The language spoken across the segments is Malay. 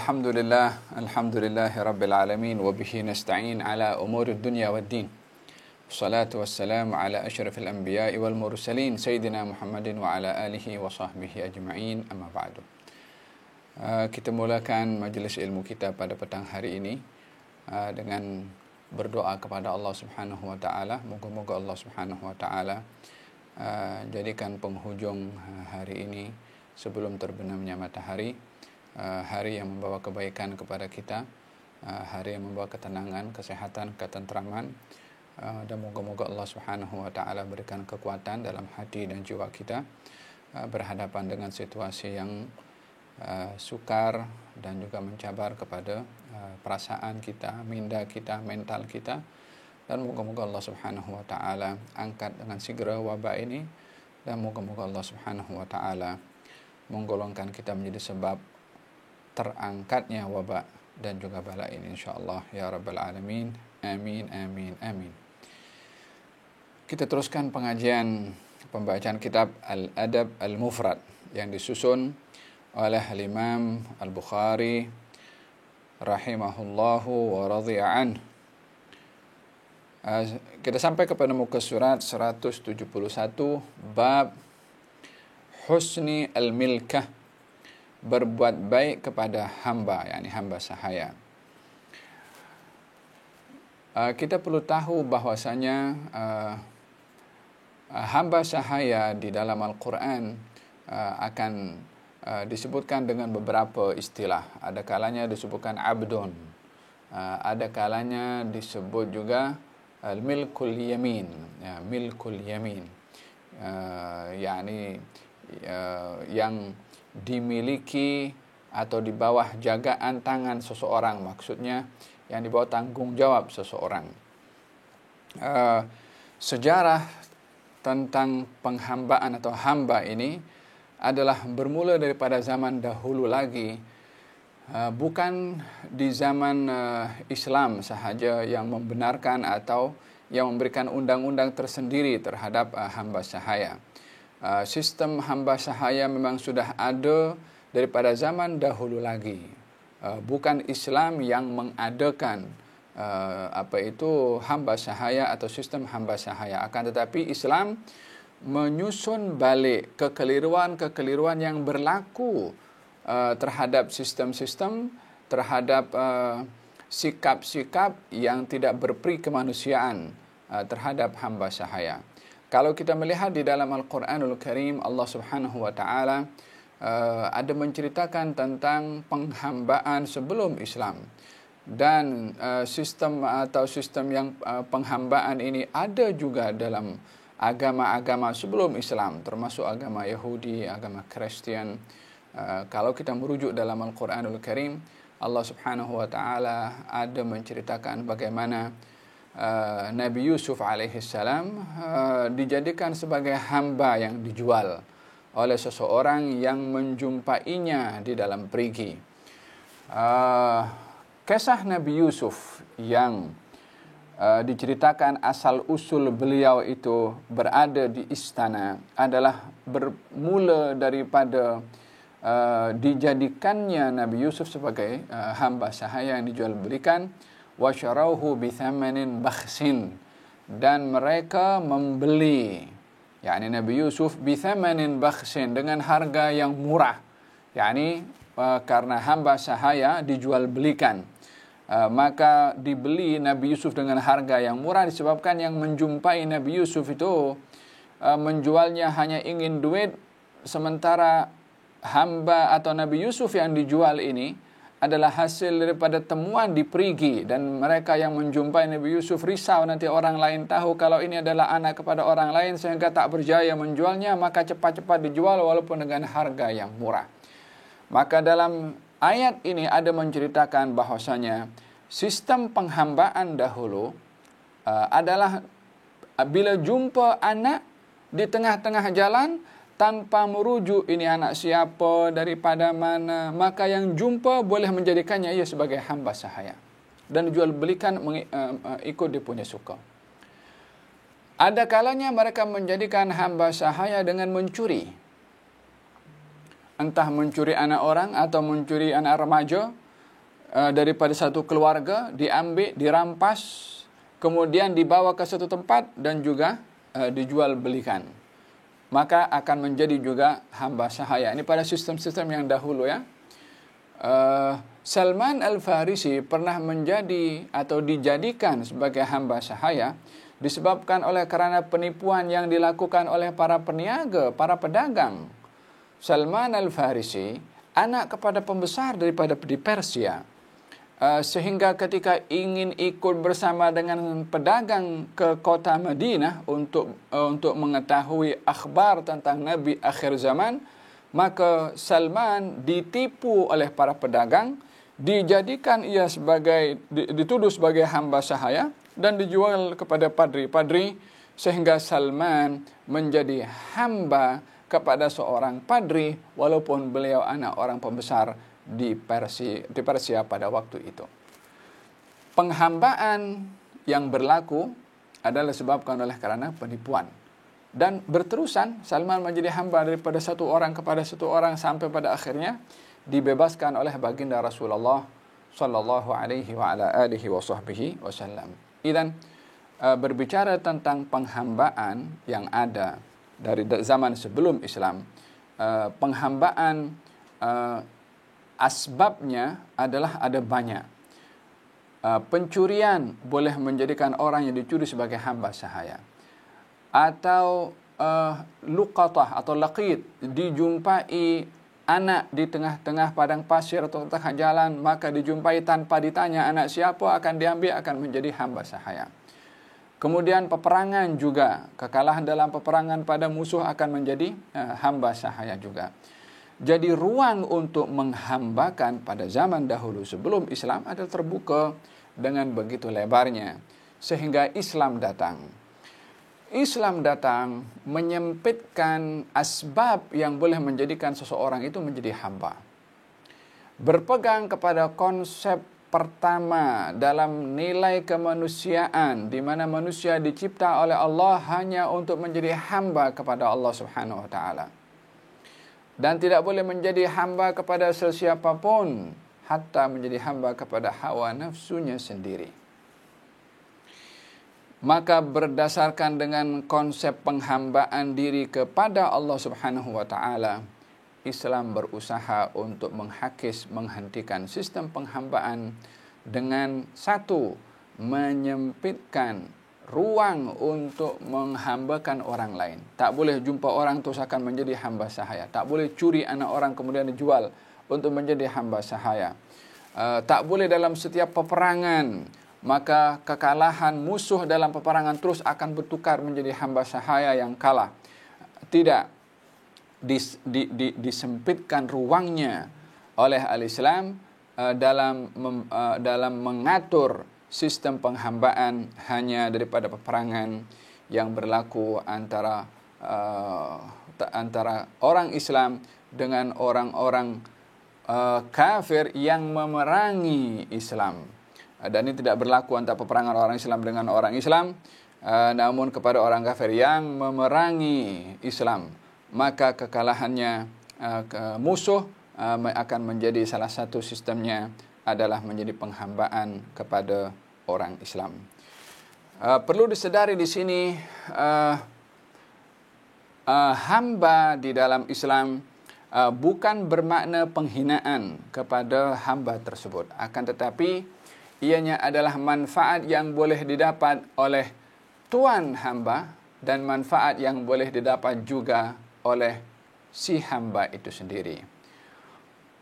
Alhamdulillah rabbil alamin wa bihi nasta'in ala umuri dunya waddin. Wassalatu wassalamu ala asyrafil anbiya'i wal mursalin sayyidina Muhammadin wa ala alihi wa sahbihi ajma'in, amma ba'du. Kita mulakan majlis ilmu kita pada petang hari ini dengan berdoa kepada Allah Subhanahu wa taala. Moga-moga Allah Subhanahu wa taala jadikan penghujung hari ini sebelum terbenamnya matahari, hari yang membawa kebaikan kepada kita, hari yang membawa ketenangan, kesehatan, ketentraman, dan moga-moga Allah Subhanahu wa taala berikan kekuatan dalam hati dan jiwa kita berhadapan dengan situasi yang sukar dan juga mencabar kepada perasaan kita, minda kita, mental kita, dan moga-moga Allah Subhanahu wa taala angkat dengan segera wabah ini, dan moga-moga Allah Subhanahu wa taala menggolongkan kita menjadi sebab terangkatnya wabak dan juga bala ini, insyaallah ya rabbal alamin. Amin amin amin. Kita teruskan pengajian pembacaan kitab Al-Adab Al-Mufrad yang disusun oleh Imam Al-Bukhari rahimahullahu wa radhiya anhu. Kita sampai kepada muka surat 171, bab husni al-milkah, berbuat baik kepada hamba, yakni hamba sahaya. Kita perlu tahu bahwasanya hamba sahaya di dalam Al-Quran akan disebutkan dengan beberapa istilah. Ada kalanya disebutkan abdun, ada kalanya disebut juga milkul yamin, ya, milkul yamin, yakni yang dimiliki atau di bawah jagaan tangan seseorang, maksudnya yang di bawah tanggung jawab seseorang. Sejarah tentang penghambaan atau hamba ini adalah bermula daripada zaman dahulu lagi, bukan di zaman Islam sahaja yang membenarkan atau yang memberikan undang-undang tersendiri terhadap hamba sahaya. Sistem hamba sahaya memang sudah ada daripada zaman dahulu lagi. Bukan Islam yang mengadakan hamba sahaya atau sistem hamba sahaya. Akan tetapi Islam menyusun balik kekeliruan yang berlaku terhadap sistem-sistem, terhadap sikap-sikap yang tidak berperi kemanusiaan terhadap hamba sahaya. Kalau kita melihat di dalam Al-Quranul Karim, Allah Subhanahu wa taala ada menceritakan tentang penghambaan sebelum Islam, dan sistem yang penghambaan ini ada juga dalam agama-agama sebelum Islam, termasuk agama Yahudi, agama Kristen. Kalau kita merujuk dalam Al-Quranul Karim, Allah Subhanahu wa taala ada menceritakan bagaimana Nabi Yusuf alaihissalam dijadikan sebagai hamba yang dijual oleh seseorang yang menjumpainya di dalam perigi. Kisah Nabi Yusuf yang diceritakan asal usul beliau itu berada di istana adalah bermula daripada dijadikannya Nabi Yusuf sebagai hamba sahaya yang dijual belikan, wa syarauhu bi thamanin bakhsin, dan mereka membeli, yakni Nabi Yusuf, bi thamanin bakhsin, dengan harga yang murah, yakni karena hamba sahaya dijual belikan, maka dibeli Nabi Yusuf dengan harga yang murah disebabkan yang menjumpai Nabi Yusuf itu menjualnya hanya ingin duit, sementara hamba atau Nabi Yusuf yang dijual ini adalah hasil daripada temuan di perigi, dan mereka yang menjumpai Nabi Yusuf risau nanti orang lain tahu kalau ini adalah anak kepada orang lain, sehingga tak berjaya menjualnya, maka cepat-cepat dijual walaupun dengan harga yang murah. Maka dalam ayat ini ada menceritakan bahwasanya sistem penghambaan dahulu adalah bila jumpa anak di tengah-tengah jalan tanpa merujuk ini anak siapa, daripada mana, maka yang jumpa boleh menjadikannya ia sebagai hamba sahaya dan jual belikan ikut dia punya suka. Ada kalanya mereka menjadikan hamba sahaya dengan mencuri. Entah mencuri anak orang atau mencuri anak remaja, daripada satu keluarga, diambil, dirampas, kemudian dibawa ke satu tempat dan juga dijual belikan, maka akan menjadi juga hamba sahaya. Ini pada sistem-sistem yang dahulu ya. Salman Al-Farisi pernah menjadi atau dijadikan sebagai hamba sahaya disebabkan karena penipuan yang dilakukan oleh para peniaga, para pedagang. Salman Al-Farisi anak kepada pembesar daripada di Persia, sehingga ketika ingin ikut bersama dengan pedagang ke kota Madinah untuk mengetahui akhbar tentang Nabi akhir zaman, maka Salman ditipu oleh para pedagang, dijadikan ia dituduh sebagai hamba sahaya dan dijual kepada padri-padri, sehingga Salman menjadi hamba kepada seorang padri walaupun beliau anak orang pembesar di Persia pada waktu itu. Penghambaan yang berlaku adalah disebabkan karena penipuan. Dan berterusan Salman menjadi hamba daripada satu orang kepada satu orang sampai pada akhirnya dibebaskan oleh baginda Rasulullah sallallahu alaihi wa ala alihi wa sahbihi wasallam. Idzan berbicara tentang penghambaan yang ada dari zaman sebelum Islam, penghambaan asbabnya adalah ada banyak. Pencurian boleh menjadikan orang yang dicuri sebagai hamba sahaya. Atau luqatah atau laqit, dijumpai anak di tengah-tengah padang pasir atau tengah jalan, maka dijumpai tanpa ditanya anak siapa, akan diambil, akan menjadi hamba sahaya. Kemudian peperangan juga, kekalahan dalam peperangan pada musuh akan menjadi hamba sahaya juga. Jadi ruang untuk menghambakan pada zaman dahulu sebelum Islam adalah terbuka dengan begitu lebarnya, sehingga Islam datang menyempitkan asbab yang boleh menjadikan seseorang itu menjadi hamba. Berpegang kepada konsep pertama dalam nilai kemanusiaan, di mana manusia dicipta oleh Allah hanya untuk menjadi hamba kepada Allah Subhanahu wa taala. Dan tidak boleh menjadi hamba kepada sesiapapun, hatta menjadi hamba kepada hawa nafsunya sendiri. Maka berdasarkan dengan konsep penghambaan diri kepada Allah Subhanahu wa taala, Islam berusaha untuk menghentikan sistem penghambaan dengan satu, menyempitkan ruang untuk menghambakan orang lain. Tak boleh jumpa orang terus akan menjadi hamba sahaya. Tak boleh curi anak orang kemudian dijual untuk menjadi hamba sahaya. Tak boleh dalam setiap peperangan maka kekalahan musuh dalam peperangan terus akan bertukar menjadi hamba sahaya yang kalah. Tidak, disempitkan ruangnya oleh al-Islam dalam mengatur sistem penghambaan hanya daripada peperangan yang berlaku antara orang Islam dengan orang-orang kafir yang memerangi Islam. Dan ini tidak berlaku antara peperangan orang Islam dengan orang Islam, namun kepada orang kafir yang memerangi Islam, maka kekalahannya musuh akan menjadi salah satu sistemnya adalah menjadi penghambaan kepada orang Islam. Perlu disedari di sini hamba di dalam Islam bukan bermakna penghinaan kepada hamba tersebut, akan tetapi ianya adalah manfaat yang boleh didapat oleh tuan hamba dan manfaat yang boleh didapat juga oleh si hamba itu sendiri.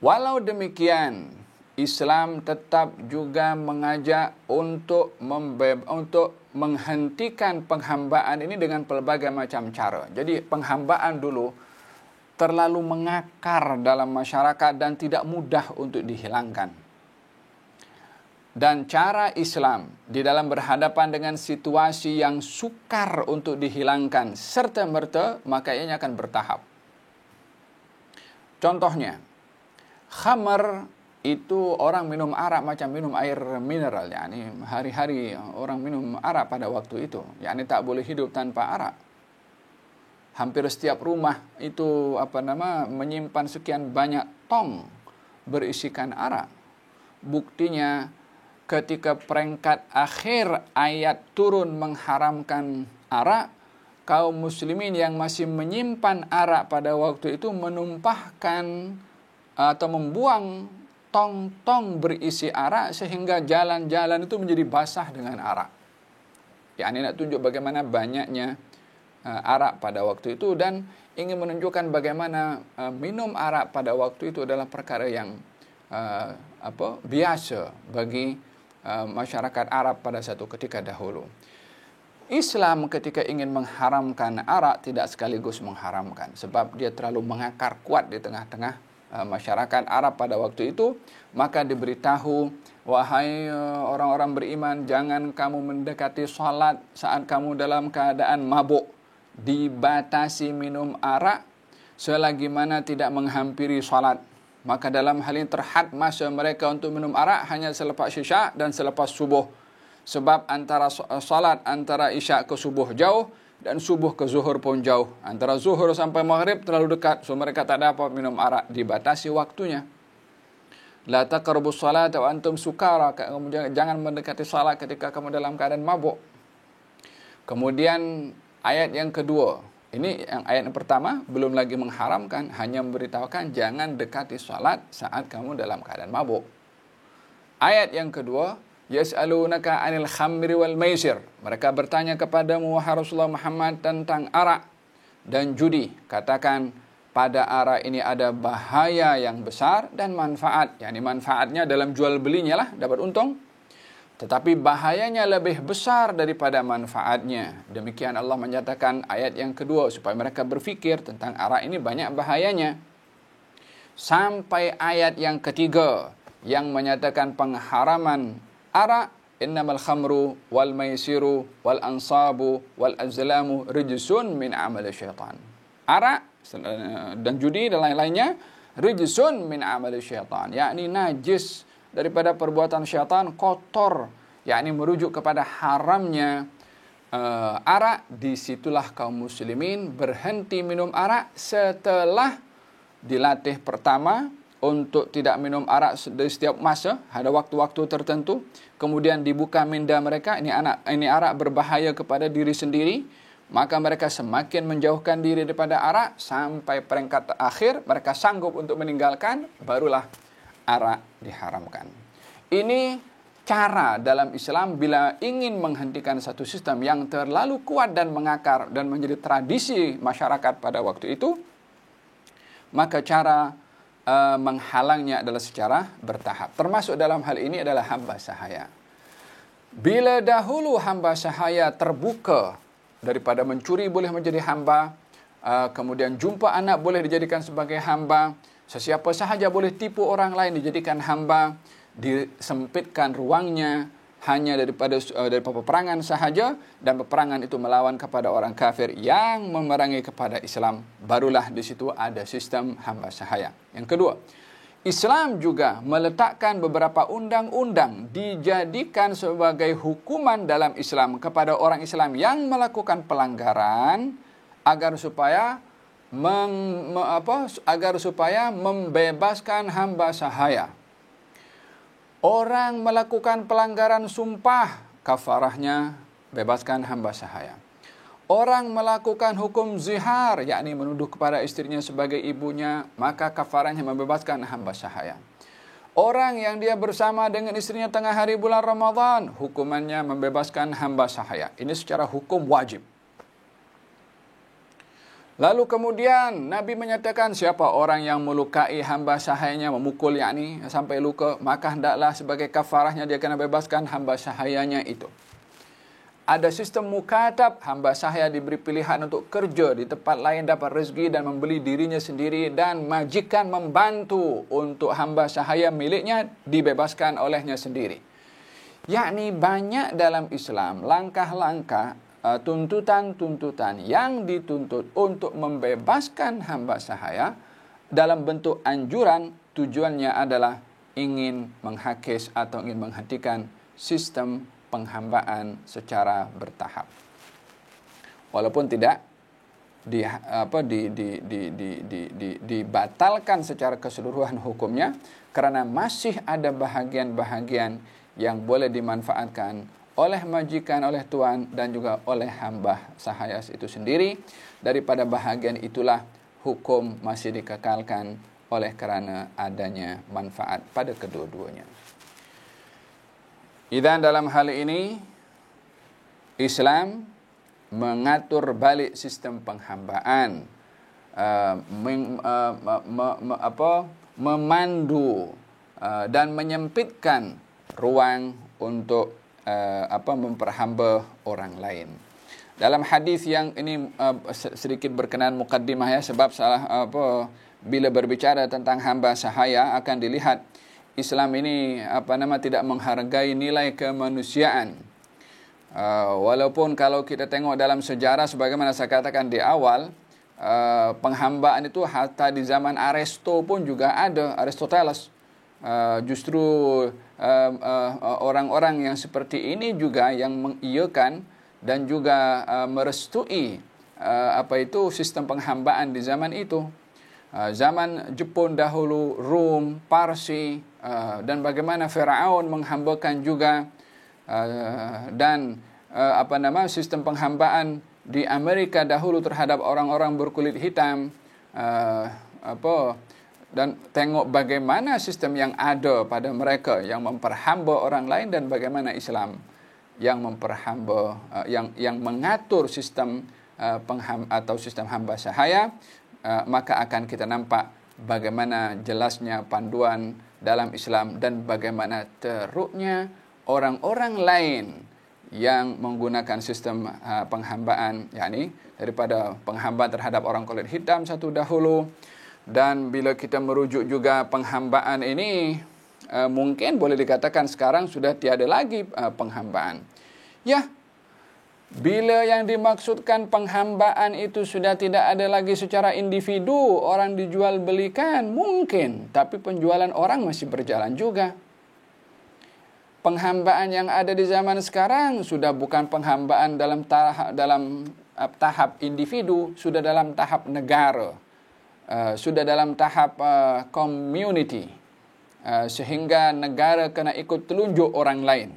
Walau demikian, Islam tetap juga mengajak untuk menghentikan penghambaan ini dengan pelbagai macam cara. Jadi penghambaan dulu terlalu mengakar dalam masyarakat dan tidak mudah untuk dihilangkan. Dan cara Islam di dalam berhadapan dengan situasi yang sukar untuk dihilangkan serta-merta, maka ianya akan bertahap. Contohnya, khamar itu orang minum arak macam minum air mineral. Yani hari-hari orang minum arak pada waktu itu. Yani tak boleh hidup tanpa arak. Hampir setiap rumah itu menyimpan sekian banyak tong berisikan arak. buktinya ketika peringkat akhir ayat turun mengharamkan arak, kaum muslimin yang masih menyimpan arak pada waktu itu menumpahkan atau membuang tong-tong berisi arak sehingga jalan-jalan itu menjadi basah dengan arak. Ya, ini nak tunjuk bagaimana banyaknya arak pada waktu itu dan ingin menunjukkan bagaimana minum arak pada waktu itu adalah perkara yang biasa bagi masyarakat Arab pada satu ketika dahulu. Islam ketika ingin mengharamkan arak tidak sekaligus mengharamkan, sebab dia terlalu mengakar kuat di tengah-tengah masyarakat Arab pada waktu itu. Maka diberitahu, wahai orang-orang beriman, jangan kamu mendekati salat saat kamu dalam keadaan mabuk. Dibatasi minum arak selagi mana tidak menghampiri salat. Maka dalam hal ini terhad masa mereka untuk minum arak hanya selepas isya dan selepas subuh. Sebab antara salat antara isya ke subuh jauh dan subuh ke zuhur pun jauh. Antara zuhur sampai maghrib terlalu dekat, so mereka tak dapat minum arak, dibatasi waktunya. La taqrabus salata wa antum sukara, kamu jangan mendekati salat ketika kamu dalam keadaan mabuk. Kemudian ayat yang kedua, ini yang ayat yang pertama belum lagi mengharamkan, hanya memberitahukan jangan dekati salat saat kamu dalam keadaan mabuk. Ayat yang kedua, yas'alunaka 'anil khamri wal maisir. Mereka bertanya kepadamu wahai Rasulullah Muhammad tentang arak dan judi. Katakan, pada arak ini ada bahaya yang besar dan manfaat. Yani manfaatnya dalam jual belinya lah dapat untung, tetapi bahayanya lebih besar daripada manfaatnya. Demikian Allah menyatakan ayat yang kedua supaya mereka berfikir tentang arak ini banyak bahayanya. Sampai ayat yang ketiga yang menyatakan pengharaman arak, innamal khamru wal maisiru wal ansabu wal azlamu rijsun min amali syaitan. Arak dan judi dan lain-lainnya rijsun min amali syaitan, yakni najis daripada perbuatan syaitan, kotor, yakni merujuk kepada haramnya arak. Disitulah kaum muslimin berhenti minum arak setelah dilatih pertama untuk tidak minum arak di setiap masa, ada waktu-waktu tertentu. Kemudian dibuka minda mereka, ini arak berbahaya kepada diri sendiri, maka mereka semakin menjauhkan diri daripada arak sampai peringkat akhir mereka sanggup untuk meninggalkan, barulah arak diharamkan. Ini cara dalam Islam bila ingin menghentikan satu sistem yang terlalu kuat dan mengakar dan menjadi tradisi masyarakat pada waktu itu, maka cara menghalangnya adalah secara bertahap. Termasuk dalam hal ini adalah hamba sahaya. Bila dahulu hamba sahaya terbuka daripada mencuri boleh menjadi hamba, kemudian jumpa anak boleh dijadikan sebagai hamba, sesiapa sahaja boleh tipu orang lain dijadikan hamba, disempitkan ruangnya hanya daripada peperangan sahaja, dan peperangan itu melawan kepada orang kafir yang memerangi kepada Islam, barulah di situ ada sistem hamba sahaya. Yang kedua, Islam juga meletakkan beberapa undang-undang dijadikan sebagai hukuman dalam Islam kepada orang Islam yang melakukan pelanggaran agar supaya membebaskan hamba sahaya. Orang melakukan pelanggaran sumpah, kafarahnya bebaskan hamba sahaya. Orang melakukan hukum zihar, yakni menuduh kepada istrinya sebagai ibunya, maka kafarahnya membebaskan hamba sahaya. Orang yang dia bersama dengan istrinya tengah hari bulan Ramadan, hukumannya membebaskan hamba sahaya. Ini secara hukum wajib. Lalu kemudian Nabi menyatakan siapa orang yang melukai hamba sahayanya, memukul yakni sampai luka, maka hendaklah sebagai kafarahnya dia kena bebaskan hamba sahayanya itu. Ada sistem mukatab, hamba sahaya diberi pilihan untuk kerja di tempat lain, dapat rezeki dan membeli dirinya sendiri, dan majikan membantu untuk hamba sahaya miliknya dibebaskan olehnya sendiri. Yakni banyak dalam Islam langkah-langkah, tuntutan-tuntutan yang dituntut untuk membebaskan hamba sahaya dalam bentuk anjuran, tujuannya adalah ingin menghakis atau ingin menghentikan sistem penghambaan secara bertahap. Walaupun tidak dibatalkan secara keseluruhan hukumnya, karena masih ada bahagian-bahagian yang boleh dimanfaatkan oleh majikan, oleh tuan, dan juga oleh hamba sahaya itu sendiri. Daripada bahagian itulah hukum masih dikekalkan oleh karena adanya manfaat pada kedua-duanya. Idzan dalam hal ini Islam mengatur balik sistem penghambaan, memandu dan menyempitkan ruang untuk memperhamba orang lain. Dalam hadis yang ini sedikit berkenaan mukaddimah ya, sebab bila berbicara tentang hamba sahaya akan dilihat Islam ini tidak menghargai nilai kemanusiaan. Walaupun kalau kita tengok dalam sejarah sebagaimana saya katakan di awal, penghambaan itu hatta di zaman Aristo pun juga ada, Aristoteles. Justru orang-orang yang seperti ini juga yang mengiyakan dan juga merestui sistem penghambaan di zaman itu. Zaman Jepun dahulu, Rom, Parsi, dan bagaimana Firaun menghambakan juga, dan sistem penghambaan di Amerika dahulu terhadap orang-orang berkulit hitam, dan tengok bagaimana sistem yang ada pada mereka yang memperhamba orang lain, dan bagaimana Islam yang memperhamba, yang mengatur sistem sistem hamba sahaya. Maka akan kita nampak bagaimana jelasnya panduan dalam Islam dan bagaimana teruknya orang-orang lain yang menggunakan sistem penghambaan, yakni daripada penghambaan terhadap orang kulit hitam satu dahulu. Dan bila kita merujuk juga penghambaan ini, mungkin boleh dikatakan sekarang sudah tiada lagi penghambaan. Ya, bila yang dimaksudkan penghambaan itu sudah tidak ada lagi secara individu, orang dijual belikan mungkin, tapi penjualan orang masih berjalan juga. Penghambaan yang ada di zaman sekarang sudah bukan penghambaan dalam tahap individu, sudah dalam tahap negara, sudah dalam tahap community, sehingga negara kena ikut telunjuk orang lain.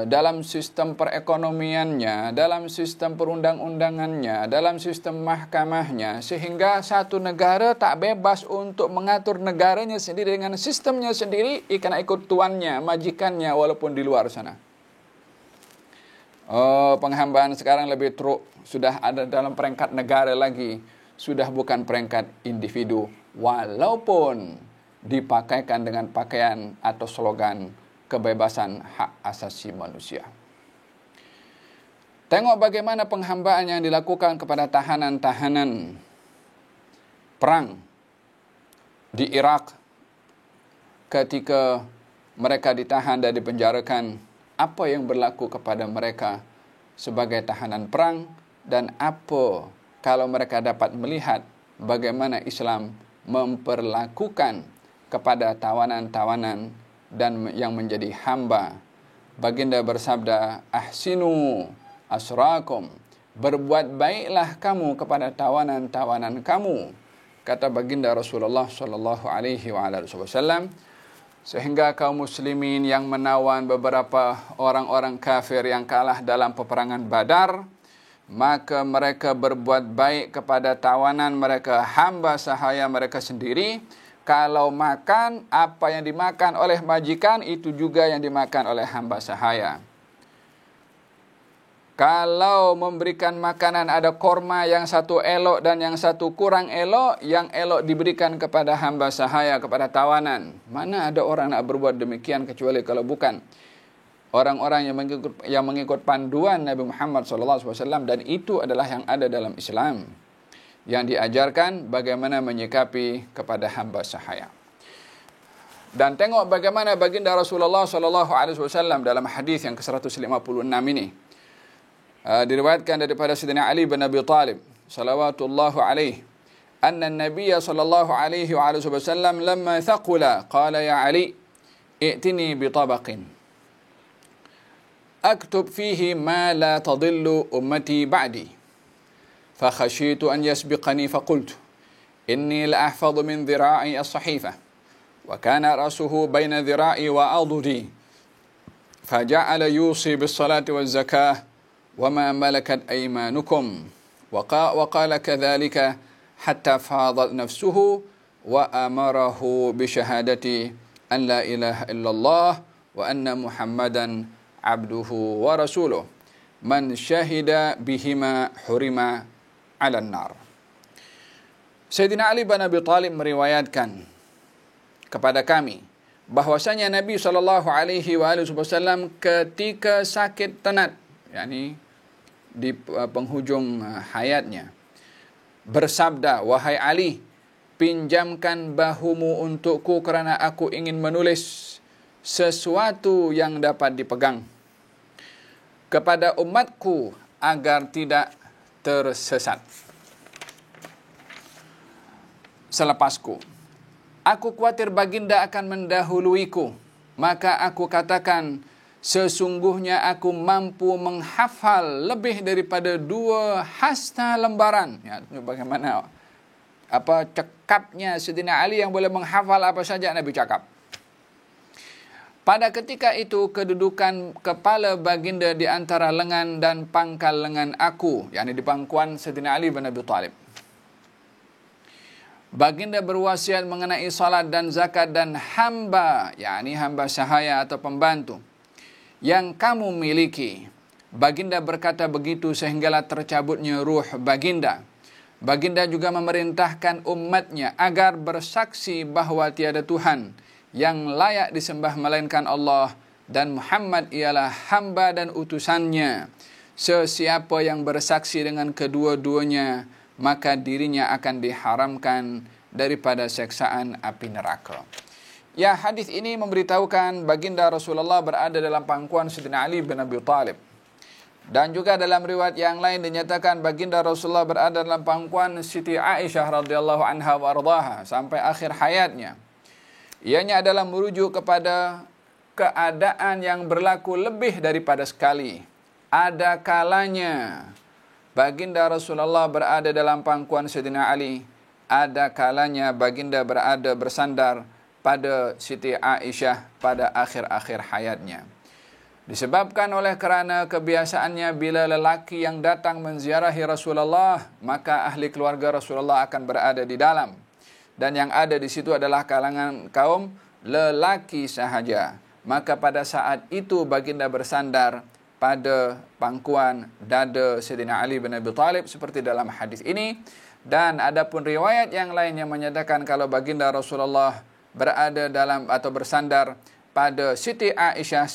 Dalam sistem perekonomiannya, dalam sistem perundang-undangannya, dalam sistem mahkamahnya, sehingga satu negara tak bebas untuk mengatur negaranya sendiri dengan sistemnya sendiri, kena ikut tuannya, majikannya, walaupun di luar sana. Penghambaan sekarang lebih teruk, sudah ada dalam peringkat negara lagi, sudah bukan peringkat individu, walaupun dipakaikan dengan pakaian atau slogan kebebasan hak asasi manusia. Tengok bagaimana penghambaan yang dilakukan kepada tahanan-tahanan perang di Irak ketika mereka ditahan dan dipenjarakan. Apa yang berlaku kepada mereka sebagai tahanan perang, dan apa kalau mereka dapat melihat bagaimana Islam memperlakukan kepada tawanan-tawanan dan yang menjadi hamba. Baginda bersabda, ahsinu asrakum, berbuat baiklah kamu kepada tawanan-tawanan kamu, kata baginda Rasulullah sallallahu alaihi wasallam. Sehingga kaum muslimin yang menawan beberapa orang-orang kafir yang kalah dalam peperangan Badar, maka mereka berbuat baik kepada tawanan mereka, hamba sahaya mereka sendiri. Kalau makan, apa yang dimakan oleh majikan, itu juga yang dimakan oleh hamba sahaya. Kalau memberikan makanan ada korma yang satu elok dan yang satu kurang elok, yang elok diberikan kepada hamba sahaya, kepada tawanan. Mana ada orang nak berbuat demikian kecuali kalau bukan orang-orang yang mengikut panduan Nabi Muhammad SAW, dan itu adalah yang ada dalam Islam, yang diajarkan bagaimana menyikapi kepada hamba sahaya. Dan tengok bagaimana baginda Rasulullah SAW dalam hadis yang ke-156 ini. Diriwayatkan daripada Sayyidina Ali bin Abi Talib salawatullahu alaihi, anna an-nabiy sallallahu alaihi wasallam lamma thaqula qala ya Ali i'tini bi tabaqin aktub fihi ma la tadillu ummati ba'di. فخشيت أن يسبقني فقلت إني لأحفظ من ذراعي الصحيفة وكان رأسه بين ذراعي وعضدي فجعل يوصي بالصلاة والزكاة وما ملكت أيمانكم وقال كذلك حتى فاضت نفسه وأمره بشهادة أن لا إله إلا الله وأن محمدا عبده ورسوله من شهد بهما حرم على النار. Sayyidina Ali bin Abi Thalib meriwayatkan kepada kami bahwasanya Nabi SAW ketika sakit tenat, yakni di penghujung hayatnya, bersabda, "Wahai Ali, pinjamkan bahumu untukku kerana aku ingin menulis sesuatu yang dapat dipegang kepada umatku agar tidak tersesat selepasku. Aku khawatir baginda akan mendahuluiku, maka aku katakan, sesungguhnya aku mampu menghafal lebih daripada 2 hasta lembaran." Ya, bagaimana cekapnya Sayyidina Ali yang boleh menghafal apa saja Nabi cakap. Pada ketika itu kedudukan kepala baginda di antara lengan dan pangkal lengan aku, yakni di pangkuan Sayyidina Ali bin Abi Thalib. Baginda berwasiat mengenai salat dan zakat dan hamba, yakni hamba sahaya atau pembantu yang kamu miliki. Baginda berkata begitu sehinggalah tercabutnya ruh baginda. Baginda juga memerintahkan umatnya agar bersaksi bahawa tiada Tuhan yang layak disembah melainkan Allah dan Muhammad ialah hamba dan utusannya. Sesiapa yang bersaksi dengan kedua-duanya, maka dirinya akan diharamkan daripada seksaan api neraka. Ya, hadis ini memberitahukan baginda Rasulullah berada dalam pangkuan Sayyidina Ali bin Abi Thalib. Dan juga dalam riwayat yang lain dinyatakan baginda Rasulullah berada dalam pangkuan Siti Aisyah radhiyallahu anha wa ardhaha sampai akhir hayatnya. Ianya adalah merujuk kepada keadaan yang berlaku lebih daripada sekali. Ada kalanya baginda Rasulullah berada dalam pangkuan Sayyidina Ali, ada kalanya baginda berada bersandar pada Siti Aisyah pada akhir-akhir hayatnya. Disebabkan oleh kerana kebiasaannya bila lelaki yang datang menziarahi Rasulullah, maka ahli keluarga Rasulullah akan berada di dalam. Dan yang ada di situ adalah kalangan kaum lelaki sahaja. Maka pada saat itu baginda bersandar pada pangkuan dada Sayyidina Ali bin Abi Thalib seperti dalam hadis ini. Dan adapun riwayat yang lain yang menyatakan kalau baginda Rasulullah berada dalam atau bersandar pada Siti Aisyah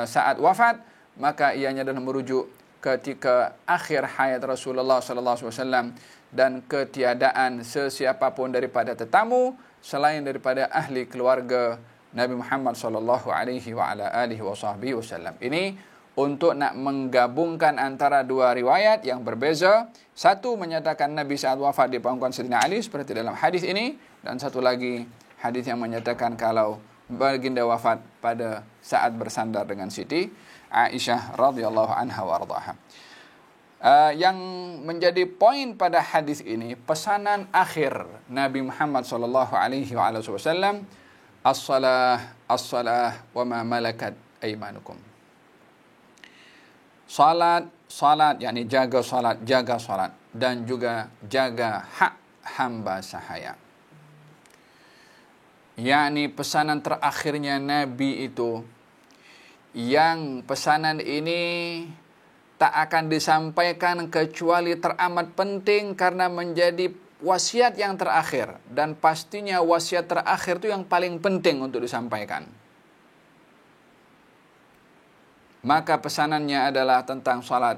saat wafat, maka ianya adalah merujuk ketika akhir hayat Rasulullah SAW dan ketiadaan sesiapapun daripada tetamu selain daripada ahli keluarga Nabi Muhammad SAW. Ini untuk nak menggabungkan antara 2 riwayat yang berbeza. Satu menyatakan Nabi saat wafat di pangkuan Sayyidina Ali seperti dalam hadis ini, dan satu lagi hadis yang menyatakan kalau baginda wafat pada saat bersandar dengan Siti Aisyah radhiyallahu anha wa ardhaha. Yang menjadi poin pada hadis ini pesanan akhir Nabi Muhammad sallallahu alaihi wasallam, as-salah wa ma malakat aymanukum. Salat, yakni jaga salat dan juga jaga hak hamba sahaya. Yakni pesanan terakhirnya Nabi itu, yang pesanan ini tak akan disampaikan kecuali teramat penting karena menjadi wasiat yang terakhir, dan pastinya wasiat terakhir itu yang paling penting untuk disampaikan. Maka pesanannya adalah tentang salat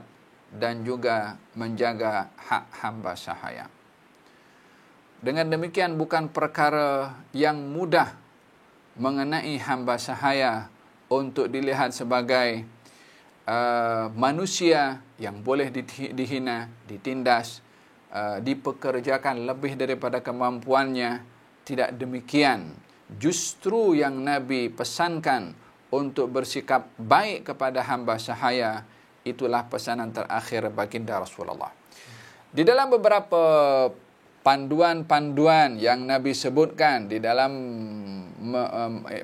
dan juga menjaga hak hamba sahaya. Dengan demikian bukan perkara yang mudah mengenai hamba sahaya untuk dilihat sebagai manusia yang boleh dihina, ditindas, dipekerjakan lebih daripada kemampuannya. Tidak demikian. Justru yang Nabi pesankan untuk bersikap baik kepada hamba sahaya, itulah pesanan terakhir baginda Rasulullah. Di dalam beberapa panduan-panduan yang Nabi sebutkan di dalam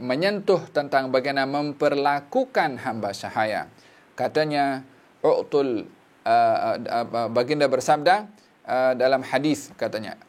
menyentuh tentang bagaimana memperlakukan hamba sahaya. Katanya, baginda bersabda dalam hadis, katanya,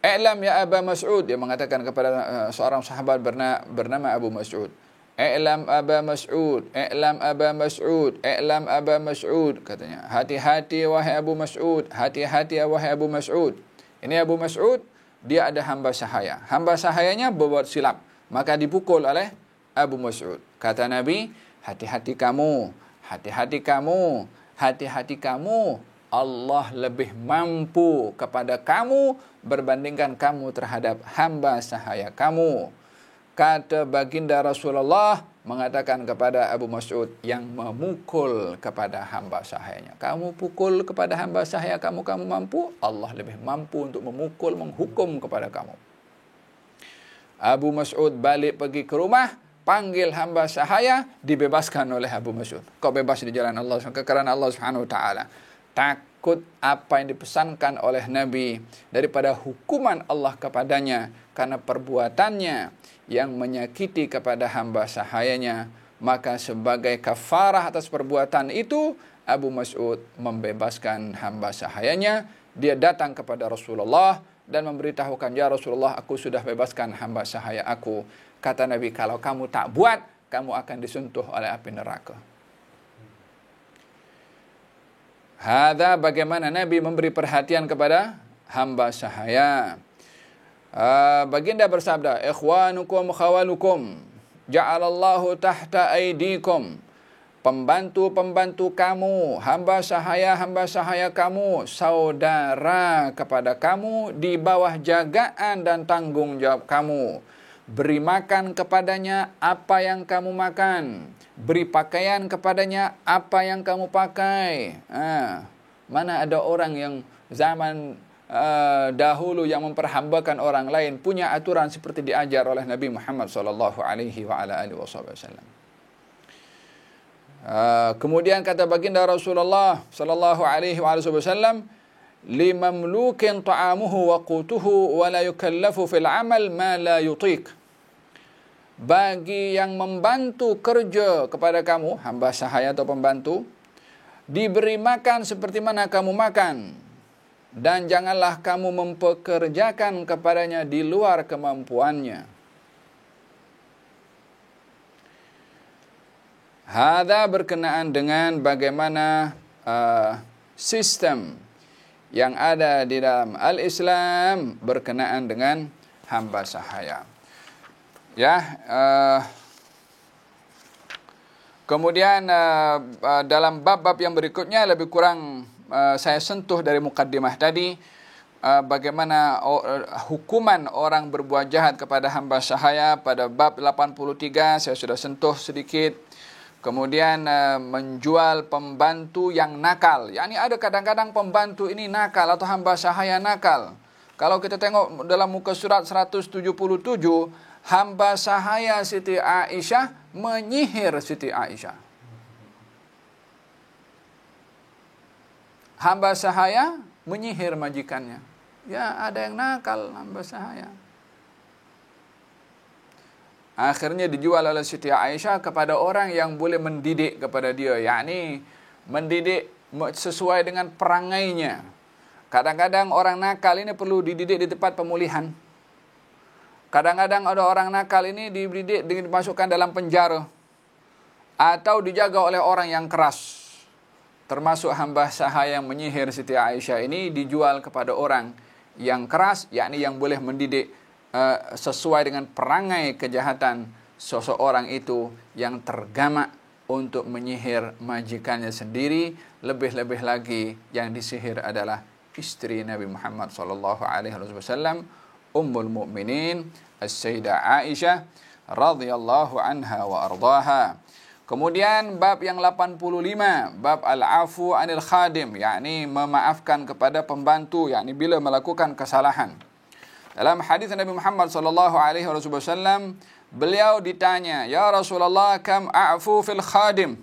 "I'lam ya Aba Mas'ud," dia mengatakan kepada seorang sahabat bernama Abu Mas'ud. "I'lam Aba Mas'ud, i'lam Aba Mas'ud, i'lam Aba Mas'ud," katanya. "Hati-hati wahai Abu Mas'ud, hati-hati wahai Abu Mas'ud." Ini Abu Mas'ud, dia ada hamba sahaya. Hamba sahayanya berbuat silap, maka dipukul oleh Abu Mas'ud. Kata Nabi, "Hati-hati kamu, hati-hati kamu, hati-hati kamu. Allah lebih mampu kepada kamu berbandingkan kamu terhadap hamba sahaya kamu." Kata baginda Rasulullah mengatakan kepada Abu Mas'ud yang memukul kepada hamba sahayanya, "Kamu pukul kepada hamba sahaya kamu mampu, Allah lebih mampu untuk memukul, menghukum kepada kamu." Abu Mas'ud balik pergi ke rumah, panggil hamba sahaya, dibebaskan oleh Abu Mas'ud. Kau bebas di jalan Allah, kerana Allah Subhanahu wa taala. Takut apa yang dipesankan oleh Nabi daripada hukuman Allah kepadanya karena perbuatannya yang menyakiti kepada hamba sahayanya, maka sebagai kafarah atas perbuatan itu Abu Mas'ud membebaskan hamba sahayanya. Dia datang kepada Rasulullah dan memberitahukan, "Ya Rasulullah, aku sudah bebaskan hamba sahaya aku." Kata Nabi, "Kalau kamu tak buat, kamu akan disentuh oleh api neraka." Hadza bagaimana Nabi memberi perhatian kepada hamba sahaya. Baginda bersabda, "Ikhwanukum khawalukum, ja'alallahu tahta aidikum." Pembantu-pembantu kamu, hamba sahaya kamu, saudara kepada kamu, di bawah jagaan dan tanggung jawab kamu. Beri makan kepadanya apa yang kamu makan. Beri pakaian kepadanya apa yang kamu pakai. Mana ada orang yang zaman dahulu yang memperhambakan orang lain punya aturan seperti diajar oleh Nabi Muhammad sallallahu alaihi wa ala alihi wasallam. Kemudian kata baginda Rasulullah sallallahu alaihi wa wasallam, "Limamlukin ta'amuhu wa qutuhu wa la yukallafu fil amal ma la yutiq." Bagi yang membantu kerja kepada kamu, hamba sahaya atau pembantu, diberi makan seperti mana kamu makan, dan janganlah kamu mempekerjakan kepadanya di luar kemampuannya. Hadza berkenaan dengan bagaimana sistem yang ada di dalam al-Islam berkenaan dengan hamba sahaya. Kemudian dalam bab-bab yang berikutnya lebih kurang saya sentuh dari mukaddimah tadi, bagaimana hukuman orang berbuat jahat kepada hamba sahaya pada bab 83 saya sudah sentuh sedikit. Kemudian menjual pembantu yang nakal. Yani ada kadang-kadang pembantu ini nakal atau hamba sahaya nakal. Kalau kita tengok dalam muka surat 177, hamba sahaya Siti Aisyah menyihir Siti Aisyah. Hamba sahaya menyihir majikannya. Ya, ada yang nakal hamba sahaya. Akhirnya dijual oleh Siti Aisyah kepada orang yang boleh mendidik kepada dia. Yakni mendidik sesuai dengan perangainya. Kadang-kadang orang nakal ini perlu dididik di tempat pemulihan. Kadang-kadang ada orang nakal ini dididik, dimasukkan dalam penjara. Atau dijaga oleh orang yang keras. Termasuk hamba sahaya yang menyihir Siti Aisyah ini dijual kepada orang yang keras, yakni yang boleh mendidik sesuai dengan perangai kejahatan seseorang itu yang tergamak untuk menyihir majikannya sendiri. Lebih-lebih lagi yang disihir adalah istri Nabi Muhammad sallallahu alaihi wasallam, Ummul Mukminin As-Sayyidah Aisyah radhiyallahu anha wa ardaha. Kemudian bab yang 85, bab al-afu anil khadim, yakni memaafkan kepada pembantu, yakni bila melakukan kesalahan. Dalam hadis Nabi Muhammad sallallahu alaihi wasallam, beliau ditanya, "Ya Rasulullah, kam a'fu fil khadim?"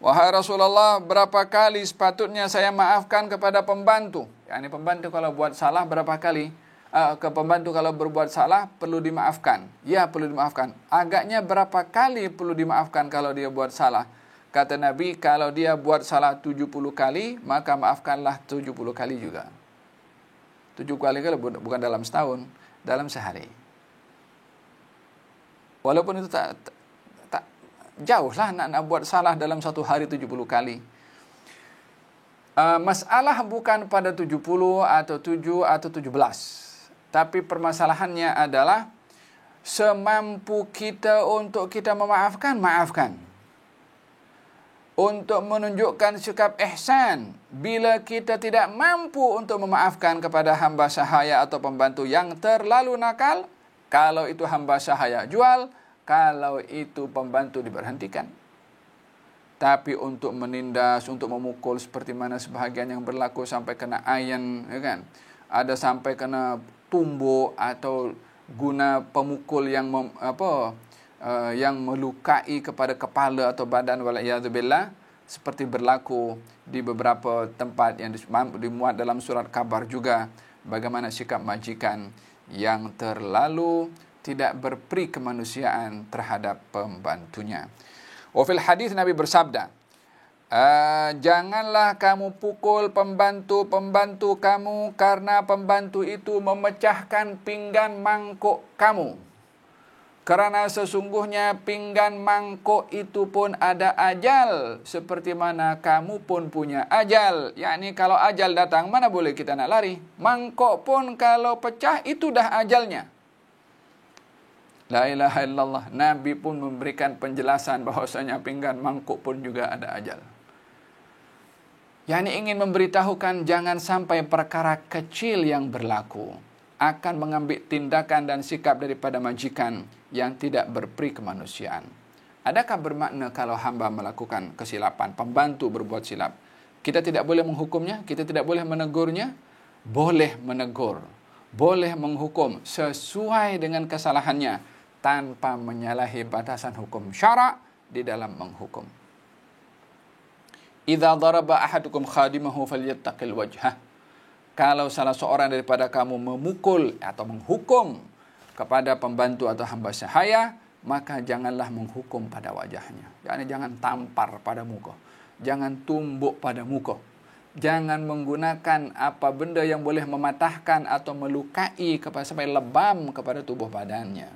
Wahai Rasulullah, berapa kali sepatutnya saya maafkan kepada pembantu? Yani pembantu kalau buat salah berapa kali? Ke pembantu kalau berbuat salah perlu dimaafkan. Ya, perlu dimaafkan. Agaknya berapa kali perlu dimaafkan kalau dia buat salah? Kata Nabi, kalau dia buat salah 70 kali, maka maafkanlah 70 kali juga. 70 kali kalau bukan dalam setahun, dalam sehari. Walaupun itu tak jauh lah nak buat salah dalam satu hari 70 kali. Masalah bukan pada 70 atau 7 atau 17. Tapi permasalahannya adalah semampu kita untuk kita memaafkan, maafkan. Untuk menunjukkan sikap ihsan, bila kita tidak mampu untuk memaafkan kepada hamba sahaya atau pembantu yang terlalu nakal, kalau itu hamba sahaya jual, kalau itu pembantu diberhentikan. Tapi untuk menindas, untuk memukul seperti mana sebahagian yang berlaku sampai kena ayan, ya kan? Ada sampai kena tumbuk atau guna pemukul yang yang melukai kepada kepala atau badan, waliyadzubillah, seperti berlaku di beberapa tempat yang dimuat dalam surat kabar juga, bagaimana sikap majikan yang terlalu tidak berperi kemanusiaan terhadap pembantunya. Wa fil hadis Nabi bersabda, janganlah kamu pukul pembantu-pembantu kamu, karena pembantu itu memecahkan pinggan mangkuk kamu. Kerana sesungguhnya pinggan mangkuk itu pun ada ajal, seperti mana kamu pun punya ajal. Yakni kalau ajal datang, mana boleh kita nak lari. Mangkuk pun kalau pecah, itu dah ajalnya. La ilaha illallah. Nabi pun memberikan penjelasan bahwasanya pinggan mangkuk pun juga ada ajal. Yang ingin memberitahukan jangan sampai perkara kecil yang berlaku akan mengambil tindakan dan sikap daripada majikan yang tidak berperi kemanusiaan. Adakah bermakna kalau hamba melakukan kesilapan, pembantu berbuat silap, kita tidak boleh menghukumnya, kita tidak boleh menegurnya? Boleh menegur, boleh menghukum sesuai dengan kesalahannya tanpa menyalahi batasan hukum syara' di dalam menghukum. Idza daraba ahadukum khadimahu falyattaqil wajhah. Kalau salah seorang daripada kamu memukul atau menghukum kepada pembantu atau hamba sahaya, maka janganlah menghukum pada wajahnya. Jangan tampar pada muka. Jangan tumbuk pada muka. Jangan menggunakan apa benda yang boleh mematahkan atau melukai kepada sampai lebam kepada tubuh badannya.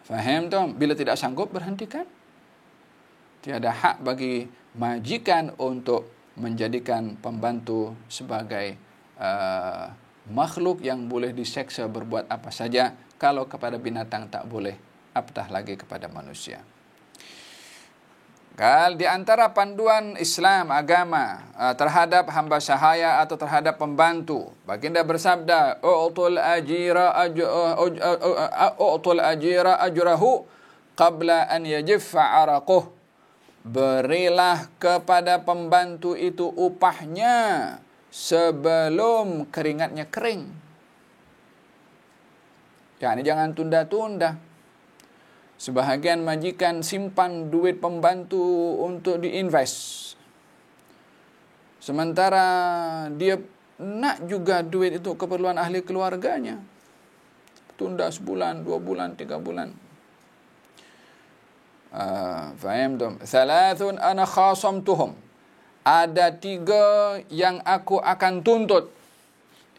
Faham tu? Bila tidak sanggup, berhentikan. Tiada hak bagi majikan untuk menjadikan pembantu sebagai makhluk yang boleh diseksa berbuat apa saja. Kalau kepada binatang tak boleh, apatah lagi kepada manusia. Di antara panduan Islam agama terhadap hamba sahaya atau terhadap pembantu, baginda bersabda, u'tul ajira ajrahu qabla an yajiffa araquh. Berilah kepada pembantu itu upahnya sebelum keringatnya kering. Jangan tunda-tunda. Sebahagian majikan simpan duit pembantu untuk diinvest. Sementara dia nak juga duit itu keperluan ahli keluarganya. Tunda sebulan, 2 bulan, 3 bulan. Faham tu? Thalathun ana khasamtuhum. Ada 3 yang aku akan tuntut.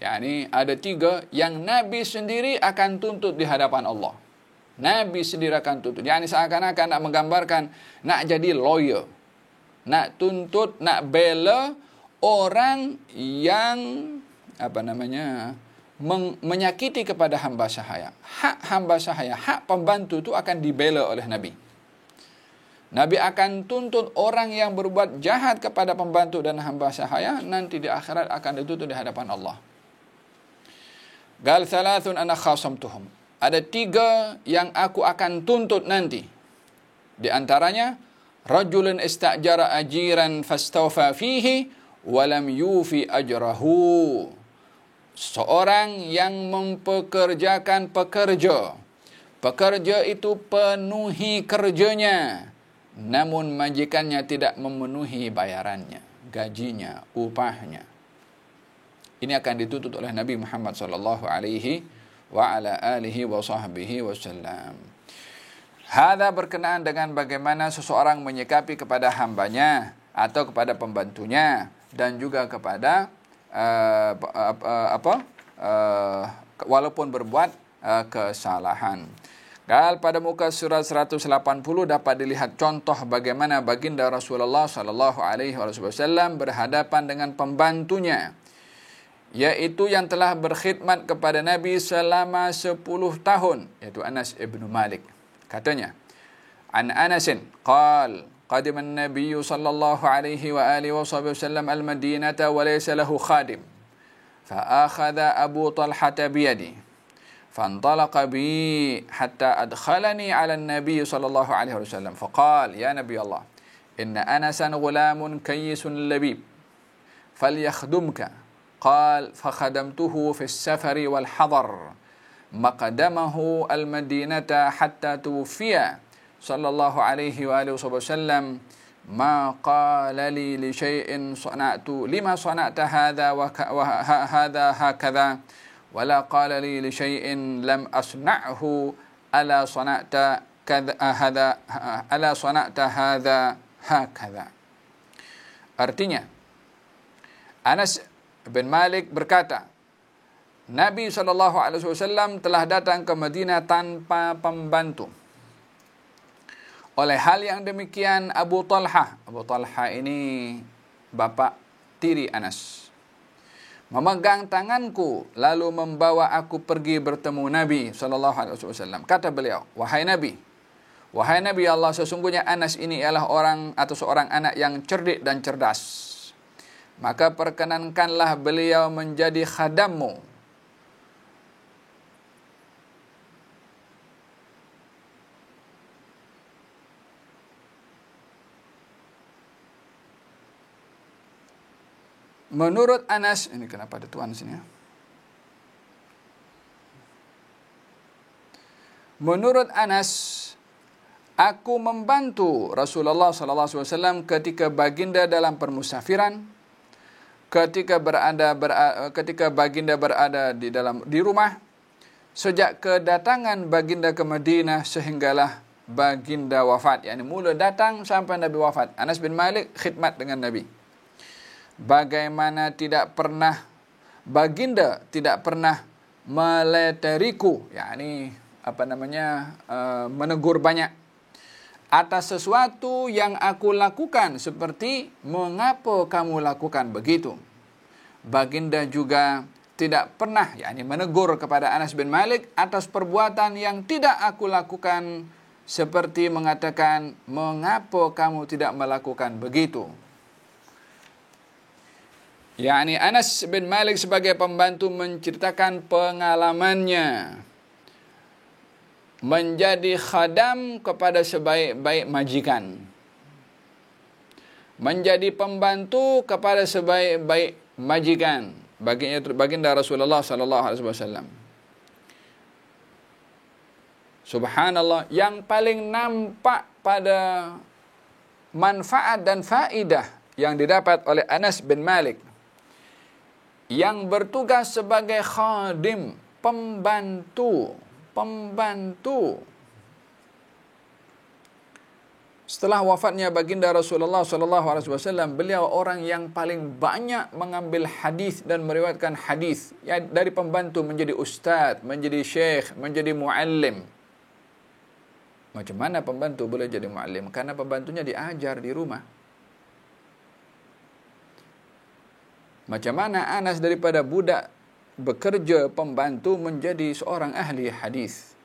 Yani ada 3 yang Nabi sendiri akan tuntut di hadapan Allah. Nabi sendiri akan tuntut. Yani seakan-akan nak menggambarkan nak jadi lawyer. Nak tuntut, nak bela orang yang menyakiti kepada hamba sahaya. Hak hamba sahaya, hak pembantu itu akan dibela oleh Nabi. Nabi akan tuntut orang yang berbuat jahat kepada pembantu dan hamba sahaya, nanti di akhirat akan dituntut di hadapan Allah. Gal thalathun ana khasamtuhum. Ada 3 yang aku akan tuntut nanti. Di antaranya, rajulun istajara ajiran fastawfa fihi walam yufi ajrahu. Seorang yang mempekerjakan pekerja. Pekerja itu penuhi kerjanya, namun majikannya tidak memenuhi bayarannya, gajinya, upahnya. Ini akan dituntut oleh Nabi Muhammad sallallahu alaihi wa ala alihi wa sahbihi wasallam. Hadza berkenaan dengan bagaimana seseorang menyikapi kepada hambanya atau kepada pembantunya dan juga kepada walaupun berbuat kesalahan. Pada muka surat 180 dapat dilihat contoh bagaimana baginda Rasulullah sallallahu alaihi wasallam berhadapan dengan pembantunya, yaitu yang telah berkhidmat kepada Nabi selama 10 tahun, yaitu Anas ibn Malik. Katanya, an Anasin qal qadima an-nabiy sallallahu alaihi wa alihi wasallam al-Madinata wa laysa lahu khadim fa akhadha Abu Talhah biyadi fantalaqa bi hatta adkhalani ala an-nabiy sallallahu alaihi wasallam faqala ya nabiy Allah inna Anasan ghulamun kayyisun labib falyakhdumka qal fakhadamtuhu fi as-safari wal hadar maqdamahu al-Madinata hatta tuwfiya sallallahu alaihi wa alihi wasallam ma qala li shay'in sana'tu lima sana'ta hadha wa hadha hakadha wala qala li shay'in lam asna'hu ala sana'ta kadha hadha ala sana'ta hadha hakadha. Artinya, Anas bin Malik berkata, Nabi SAW telah datang ke Madinah tanpa pembantu. Oleh hal yang demikian, Abu Talhah ini bapak tiri Anas, memegang tanganku lalu membawa aku pergi bertemu Nabi SAW. Kata beliau, wahai Nabi Allah, sesungguhnya Anas ini ialah orang atau seorang anak yang cerdik dan cerdas. Maka perkenankanlah beliau menjadi khadammu. Menurut Anas, ini kenapa ada tuan sini ya? Menurut Anas, aku membantu Rasulullah SAW ketika baginda dalam permusafiran, ketika baginda berada di rumah, sejak kedatangan baginda ke Madinah sehinggalah baginda wafat. Yani mula datang sampai Nabi wafat. Anas bin Malik khidmat dengan Nabi. Bagaimana baginda tidak pernah meleteriku, yakni menegur banyak atas sesuatu yang aku lakukan, seperti mengapa kamu lakukan begitu. Baginda juga tidak pernah menegur kepada Anas bin Malik atas perbuatan yang tidak aku lakukan, seperti mengatakan mengapa kamu tidak melakukan begitu. Anas bin Malik sebagai pembantu menceritakan pengalamannya menjadi khadam kepada sebaik-baik majikan, menjadi pembantu kepada sebaik-baik majikan baginda Rasulullah sallallahu alaihi wasallam. Subhanallah, yang paling nampak pada manfaat dan faidah yang didapat oleh Anas bin Malik yang bertugas sebagai khadim, pembantu. Setelah wafatnya baginda Rasulullah SAW, beliau orang yang paling banyak mengambil hadis dan meriwayatkan hadis. Dari pembantu menjadi ustaz, menjadi syekh, menjadi muallim. Macam mana pembantu boleh jadi muallim? Karena pembantunya diajar di rumah. Macam mana Anas daripada budak bekerja pembantu menjadi seorang ahli hadis?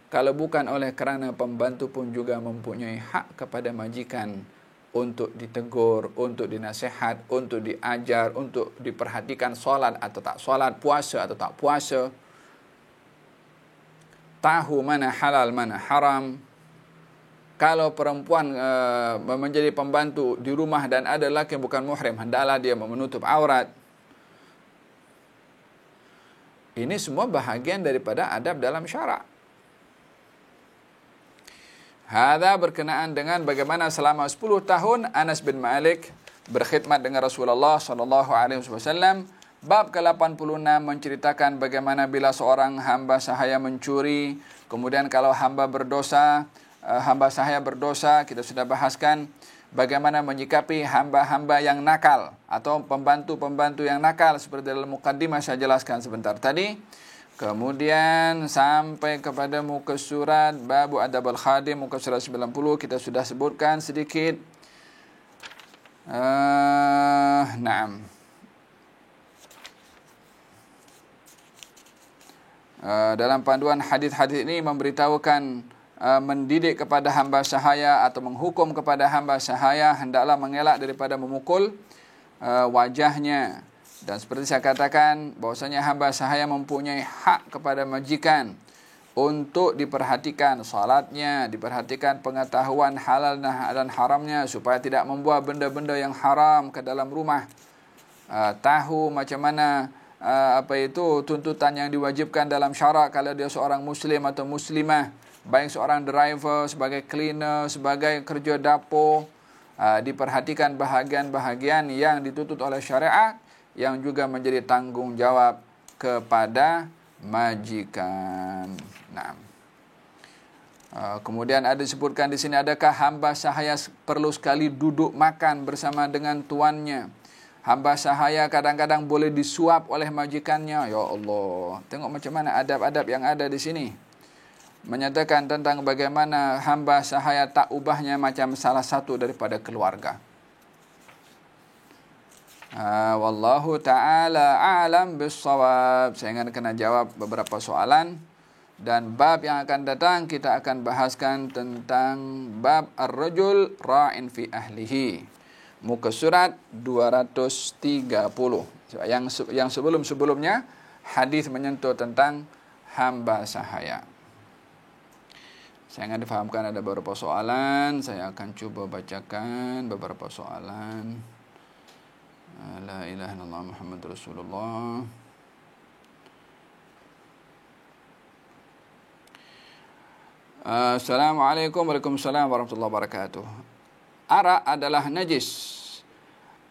Kalau bukan oleh kerana pembantu pun juga mempunyai hak kepada majikan untuk ditegur, untuk dinasihat, untuk diajar, untuk diperhatikan solat atau tak solat, puasa atau tak puasa, tahu mana halal, mana haram. Kalau perempuan menjadi pembantu di rumah dan ada lelaki yang bukan muhrim, hendaklah dia menutup aurat. Ini semua bahagian daripada adab dalam syarak. Hadza berkenaan dengan bagaimana selama 10 tahun Anas bin Malik berkhidmat dengan Rasulullah sallallahu alaihi wasallam. Bab ke-86 menceritakan bagaimana bila seorang hamba sahaya mencuri, kemudian kalau hamba sahaya berdosa, kita sudah bahaskan bagaimana menyikapi hamba-hamba yang nakal atau pembantu-pembantu yang nakal, seperti dalam mukaddimah saya jelaskan sebentar tadi. Kemudian sampai kepada muka surat Babu Adabul Khadim, muka surat 90 kita sudah sebutkan sedikit. Naam. Dalam panduan hadis-hadis ini memberitahukan mendidik kepada hamba sahaya atau menghukum kepada hamba sahaya hendaklah mengelak daripada memukul wajahnya. Dan seperti saya katakan bahwasanya hamba sahaya mempunyai hak kepada majikan untuk diperhatikan salatnya, diperhatikan pengetahuan halal dan haramnya supaya tidak membawa benda-benda yang haram ke dalam rumah. Tahu macam mana tuntutan yang diwajibkan dalam syarak kalau dia seorang muslim atau muslimah, baik seorang driver, sebagai cleaner, sebagai kerja dapur, diperhatikan bahagian-bahagian yang dituntut oleh syariat yang juga menjadi tanggungjawab kepada majikan. Nah, kemudian ada disebutkan di sini, adakah hamba sahaya perlu sekali duduk makan bersama dengan tuannya? Hamba sahaya kadang-kadang boleh disuap oleh majikannya. Ya Allah, tengok macam mana adab-adab yang ada di sini. Menyatakan tentang bagaimana hamba sahaya tak ubahnya macam salah satu daripada keluarga. Wallahu ta'ala a'lam bis-shawab. Saya ingin kena jawab beberapa soalan. Dan bab yang akan datang kita akan bahaskan tentang bab ar-rajul ra'in fi ahlihi. Muka surat 230. Yang sebelum-sebelumnya hadis menyentuh tentang hamba sahaya. Saya ingin difahamkan ada beberapa soalan. Saya akan cuba bacakan beberapa soalan. La ilaha illallah Muhammad Rasulullah. Assalamualaikum warahmatullahi wabarakatuh. Arak adalah najis.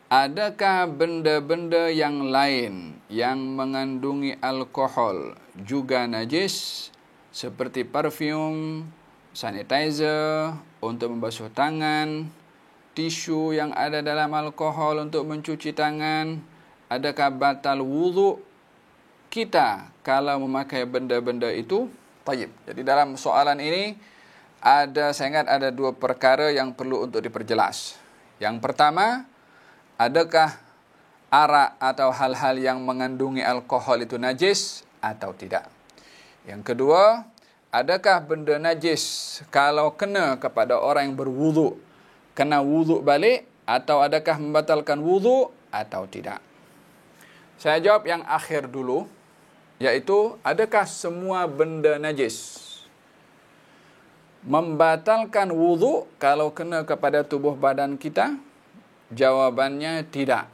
Adakah benda-benda yang lain yang mengandungi alkohol juga najis, seperti parfum, sanitizer untuk membasuh tangan, tisu yang ada dalam alkohol untuk mencuci tangan? Adakah batal wudu kita kalau memakai benda-benda itu? Tayyib. Jadi dalam soalan ini saya ingat ada dua perkara yang perlu untuk diperjelas. Yang pertama, adakah arak atau hal-hal yang mengandungi alkohol itu najis atau tidak? Yang kedua, adakah benda najis kalau kena kepada orang yang berwudu, kena wudu balik, atau adakah membatalkan wudu atau tidak? Saya jawab yang akhir dulu, yaitu adakah semua benda najis membatalkan wudu kalau kena kepada tubuh badan kita? Jawabannya tidak.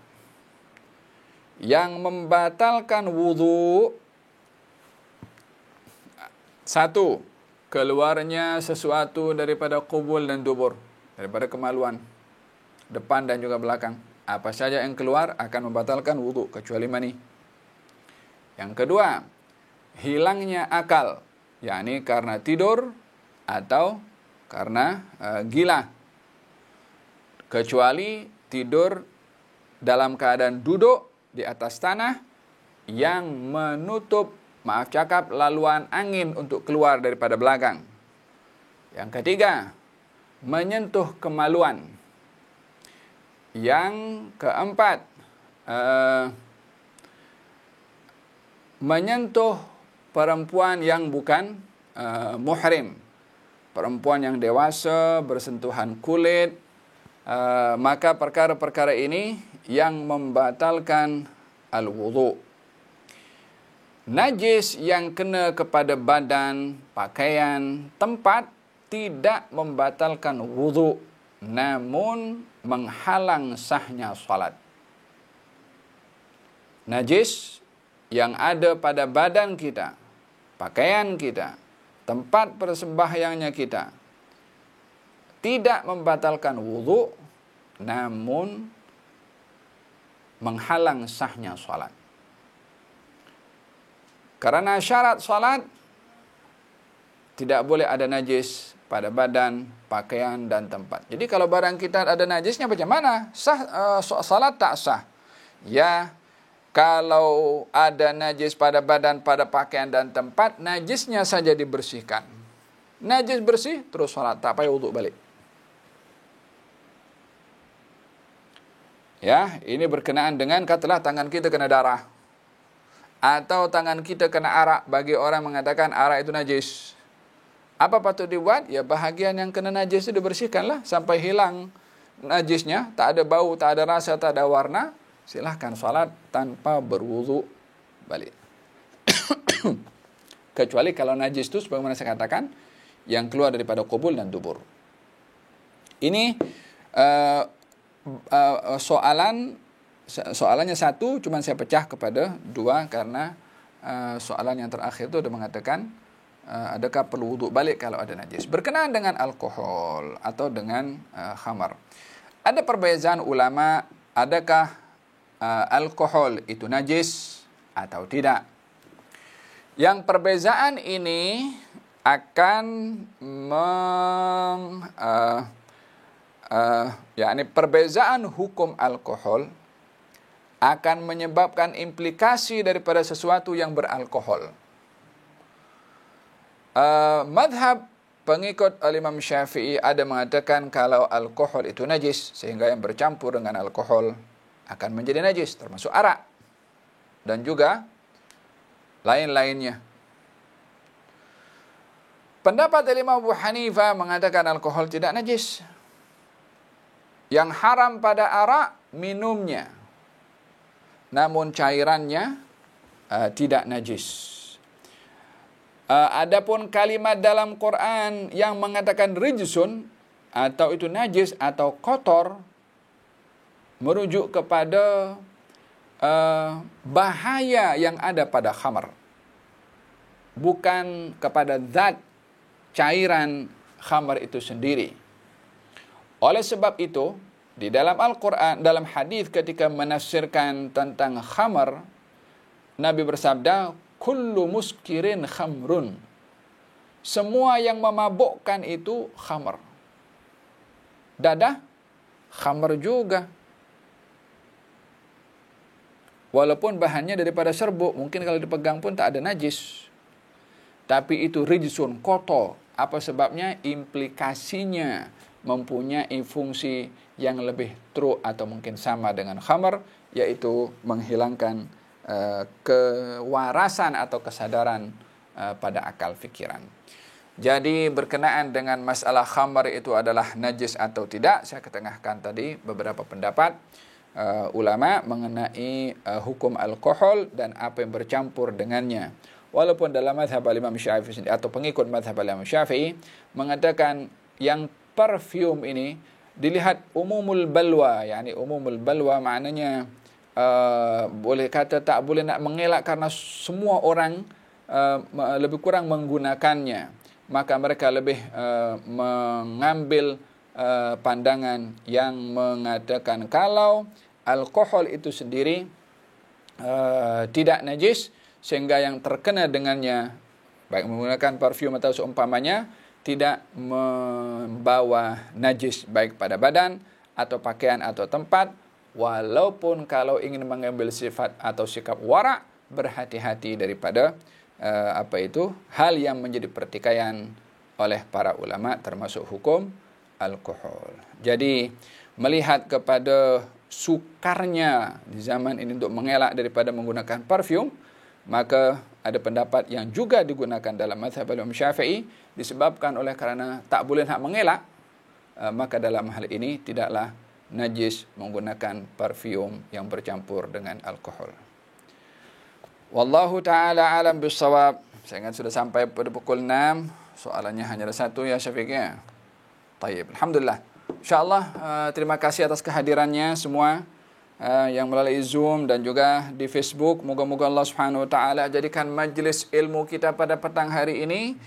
Yang membatalkan wudu, satu, keluarnya sesuatu daripada qubul dan dubur, daripada kemaluan depan dan juga belakang. Apa saja yang keluar akan membatalkan wudu kecuali mani. Yang kedua, hilangnya akal, yakni karena tidur atau karena gila, kecuali tidur dalam keadaan duduk di atas tanah yang menutup, laluan angin untuk keluar daripada belakang. Yang ketiga, menyentuh kemaluan. Yang keempat, menyentuh perempuan yang bukan muhrim, perempuan yang dewasa, bersentuhan kulit. Maka perkara-perkara ini yang membatalkan al-wudu. Najis yang kena kepada badan, pakaian, tempat tidak membatalkan wudu, namun menghalang sahnya salat. Najis yang ada pada badan kita, pakaian kita, tempat persembahyangnya kita, tidak membatalkan wudu, namun menghalang sahnya salat. Karena syarat salat tidak boleh ada najis pada badan, pakaian, dan tempat. Jadi kalau barang kita ada najisnya bagaimana? Salat tak sah. Ya, kalau ada najis pada badan, pada pakaian, dan tempat, najisnya saja dibersihkan. Najis bersih, terus salat, tak payah wudu balik. Ya, ini berkenaan dengan katalah tangan kita kena darah. Atau tangan kita kena arak, bagi orang mengatakan arak itu najis. Apa patut dibuat? Ya, bahagian yang kena najis itu dibersihkanlah sampai hilang najisnya, tak ada bau, tak ada rasa, tak ada warna. Silahkan salat tanpa berwudu balik. Kecuali kalau najis itu sebagaimana saya katakan, yang keluar daripada qubul dan dubur. Ini soalannya satu, cuma saya pecah kepada dua karena soalan yang terakhir itu ada mengatakan adakah perlu wudu balik kalau ada najis. Berkenaan dengan alkohol atau dengan khamar, ada perbezaan ulama, adakah alkohol itu najis atau tidak. Yang perbezaan ini akan yakni perbezaan hukum alkohol akan menyebabkan implikasi daripada sesuatu yang beralkohol. Madhab pengikut Imam Syafi'i ada mengatakan kalau alkohol itu najis, sehingga yang bercampur dengan alkohol akan menjadi najis, termasuk arak dan juga lain-lainnya. Pendapat Imam Abu Hanifah mengatakan alkohol tidak najis. Yang haram pada arak minumnya, namun cairannya tidak najis. Adapun kalimat dalam Quran yang mengatakan rijsun atau itu najis atau kotor, merujuk kepada bahaya yang ada pada khamar, bukan kepada zat cairan khamar itu sendiri. Oleh sebab itu, di dalam Al-Quran, dalam hadis ketika menafsirkan tentang khamar, Nabi bersabda, kullu muskirin khamrun. Semua yang memabukkan itu khamar. Dadah, khamar juga. Walaupun bahannya daripada serbuk, mungkin kalau dipegang pun tak ada najis. Tapi itu rijsun, kotor. Apa sebabnya? Implikasinya mempunyai fungsi yang lebih true atau mungkin sama dengan khamar, yaitu menghilangkan kewarasan atau kesadaran pada akal fikiran. Jadi berkenaan dengan masalah khamar itu adalah najis atau tidak, saya ketengahkan tadi beberapa pendapat ulama mengenai hukum alkohol dan apa yang bercampur dengannya. Walaupun dalam mazhab Imam Syafi'i atau pengikut mazhab Imam Syafi'i mengatakan yang parfum ini dilihat umumul balwa, yakni umumul balwa maknanya boleh kata tak boleh nak mengelak karena semua orang lebih kurang menggunakannya, maka mereka lebih mengambil pandangan yang mengatakan kalau alkohol itu sendiri tidak najis, sehingga yang terkena dengannya baik menggunakan parfum atau seumpamanya tidak membawa najis baik pada badan atau pakaian atau tempat, walaupun kalau ingin mengambil sifat atau sikap wara, berhati-hati daripada hal yang menjadi pertikaian oleh para ulama termasuk hukum alkohol. Jadi melihat kepada sukarnya di zaman ini untuk mengelak daripada menggunakan parfum, maka ada pendapat yang juga digunakan dalam mazhab Imam Syafi'i disebabkan oleh karena tak boleh nak mengelak, maka dalam hal ini tidaklah najis menggunakan parfum yang bercampur dengan alkohol. Wallahu ta'ala alam bisawab. Saya ingat sudah sampai pada pukul 6. Soalannya hanya ada satu ya Syafiqnya. Tayyib. Alhamdulillah. InsyaAllah terima kasih atas kehadirannya semua yang melalui Zoom dan juga di Facebook. Moga-moga Allah Subhanahu wa taala jadikan majlis ilmu kita pada petang hari ini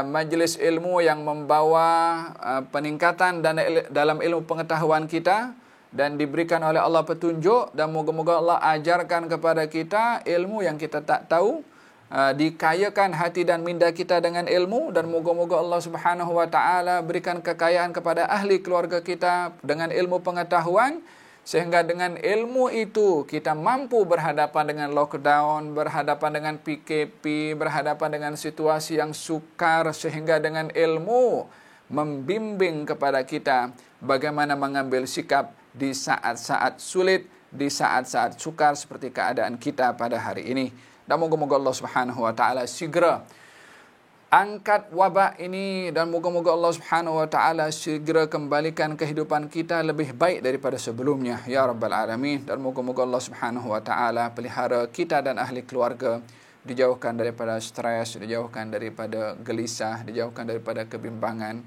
majlis ilmu yang membawa peningkatan dalam ilmu pengetahuan kita, dan diberikan oleh Allah petunjuk, dan moga-moga Allah ajarkan kepada kita ilmu yang kita tak tahu, dikayakan hati dan minda kita dengan ilmu, dan moga-moga Allah Subhanahu wa taala berikan kekayaan kepada ahli keluarga kita dengan ilmu pengetahuan, sehingga dengan ilmu itu kita mampu berhadapan dengan lockdown, berhadapan dengan PKP, berhadapan dengan situasi yang sukar, sehingga dengan ilmu membimbing kepada kita bagaimana mengambil sikap di saat-saat sulit, di saat-saat sukar seperti keadaan kita pada hari ini. Dan moga-moga Allah Subhanahu wa taala segera angkat wabak ini, dan moga-moga Allah Subhanahu wa taala segera kembalikan kehidupan kita lebih baik daripada sebelumnya ya rabbal alamin. Dan moga-moga Allah Subhanahu wa taala pelihara kita dan ahli keluarga, dijauhkan daripada stres, dijauhkan daripada gelisah, dijauhkan daripada kebimbangan,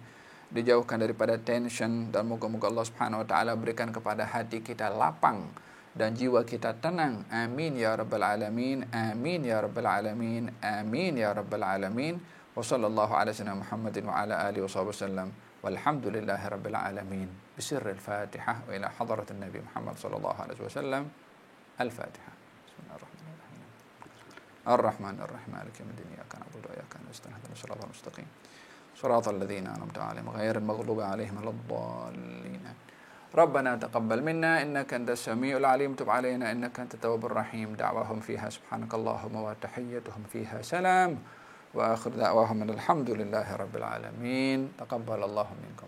dijauhkan daripada tension, dan moga-moga Allah Subhanahu wa taala berikan kepada hati kita lapang dan jiwa kita tenang. Amin ya rabbal alamin. Amin ya rabbal alamin. Amin ya rabbal alamin. Wa sallallahu ala sayyidina Muhammadin wa ala alihi wasallam. Walhamdulillahi rabbil alamin. Bisirril Fatihah wa ila hadratin Nabi Muhammad sallallahu alaihi wasallam. Al-Fatihah. Bismillahirrahmanirrahim. Ar-Rahmanir-Rahim. Maliki yawmiddin. Iyyaka na'budu wa iyyaka nasta'in. Ihdinas siratal mustaqim. صراط الذين أنعمت عليهم غير المغضوب عليهم ولا الضالين. ربنا تقبل منا إنك أنت السميع العليم، تب علينا إنك أنت التواب الرحيم. دعواهم فيها سبحانك اللهم وتحيتهم فيها سلام، وآخر دعواهم الحمد لله رب العالمين. تقبل الله منكم.